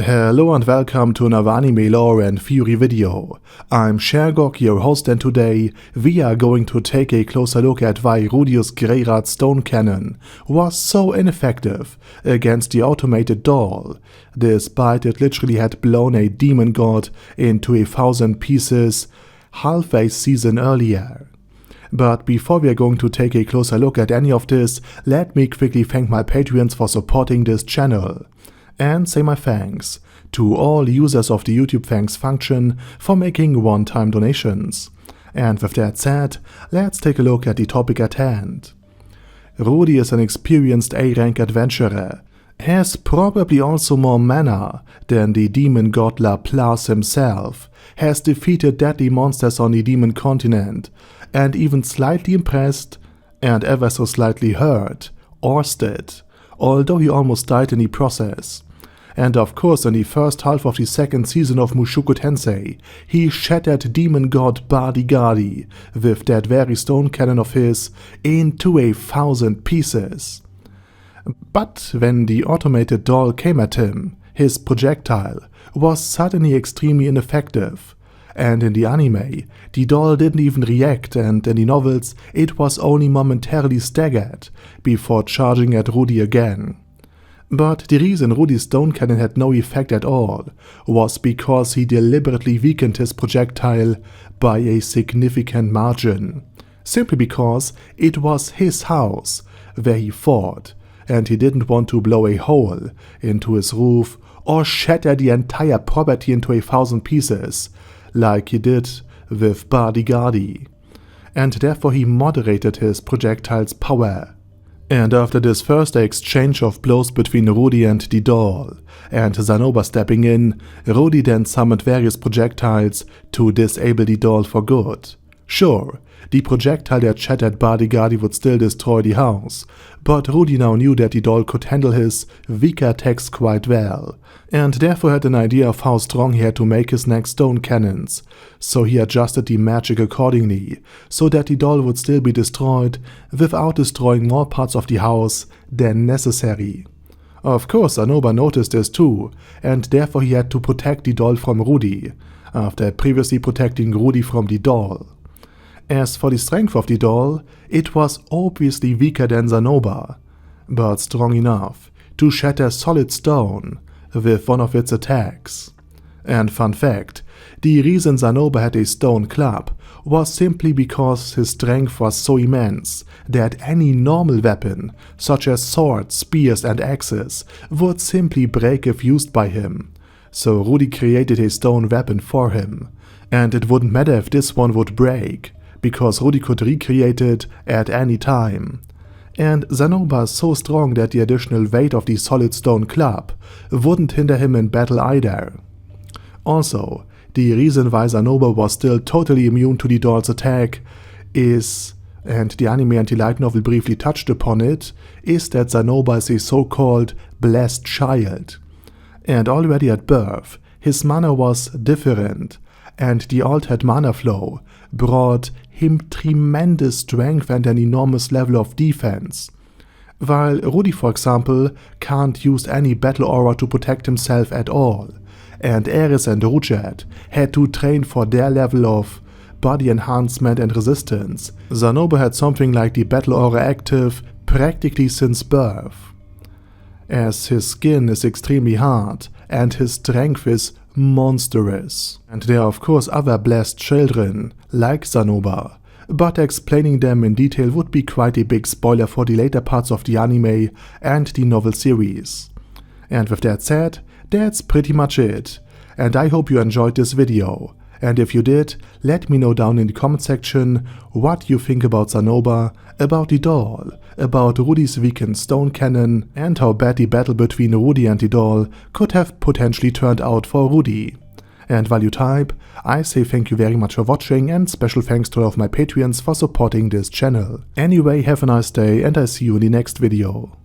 Hello and welcome to another anime lore and theory video. I'm Shergok, your host, and today we are going to take a closer look at why Rudy's Greyrad stone cannon was so ineffective against the automated doll, despite it literally had blown a demon god into 1,000 pieces half a season earlier. But before we are going to take a closer look at any of this, let me quickly thank my Patreons for supporting this channel. And say my thanks to all users of the YouTube thanks function for making one-time donations. And with that said, let's take a look at the topic at hand. Rudy is an experienced A-rank adventurer, has probably also more mana than the demon god Laplace himself, has defeated deadly monsters on the demon continent, and even slightly impressed, and ever so slightly hurt, Orsted, although he almost died in the process. And of course, in the first half of the second season of Mushoku Tensei, he shattered demon god Badigadi with that very stone cannon of his into 1,000 pieces. But when the automated doll came at him, his projectile was suddenly extremely ineffective. And in the anime, the doll didn't even react, and in the novels, it was only momentarily staggered before charging at Rudy again. But the reason Rudy's stone cannon had no effect at all was because he deliberately weakened his projectile by a significant margin, simply because it was his house where he fought, and he didn't want to blow a hole into his roof or shatter the entire property into 1,000 pieces, like he did with Badigadi, and therefore he moderated his projectile's power. And after this first exchange of blows between Rudy and the doll, and Zanoba stepping in, Rudy then summoned various projectiles to disable the doll for good. Sure, the projectile that shattered Badigadi would still destroy the house, but Rudy now knew that the doll could handle his weaker attacks quite well, and therefore had an idea of how strong he had to make his next stone cannons, so he adjusted the magic accordingly, so that the doll would still be destroyed without destroying more parts of the house than necessary. Of course, Zanoba noticed this too, and therefore he had to protect the doll from Rudy, after previously protecting Rudy from the doll. As for the strength of the doll, it was obviously weaker than Zanoba, but strong enough to shatter solid stone with one of its attacks. And fun fact, the reason Zanoba had a stone club was simply because his strength was so immense that any normal weapon, such as swords, spears and axes, would simply break if used by him. So Rudy created a stone weapon for him, and it wouldn't matter if this one would break, because Rudy could recreate it at any time. And Zanoba is so strong that the additional weight of the solid stone club wouldn't hinder him in battle either. Also, the reason why Zanoba was still totally immune to the doll's attack is, and the anime and the light novel briefly touched upon it, is that Zanoba is a so-called blessed child. And already at birth, his mana was different, and the altered mana flow brought him tremendous strength and an enormous level of defense. While Rudy, for example, can't use any battle aura to protect himself at all, and Ares and Rujet had to train for their level of body enhancement and resistance, Zanoba had something like the battle aura active practically since birth. As his skin is extremely hard and his strength is monstrous. And there are of course other blessed children, like Zanoba, but explaining them in detail would be quite a big spoiler for the later parts of the anime and the novel series. And with that said, that's pretty much it, and I hope you enjoyed this video. And if you did, let me know down in the comment section what you think about Zanoba, about the doll, about Rudy's weakened stone cannon, and how bad the battle between Rudy and the doll could have potentially turned out for Rudy. And while you type, I say thank you very much for watching, and special thanks to all of my Patreons for supporting this channel. Anyway, have a nice day and I see you in the next video.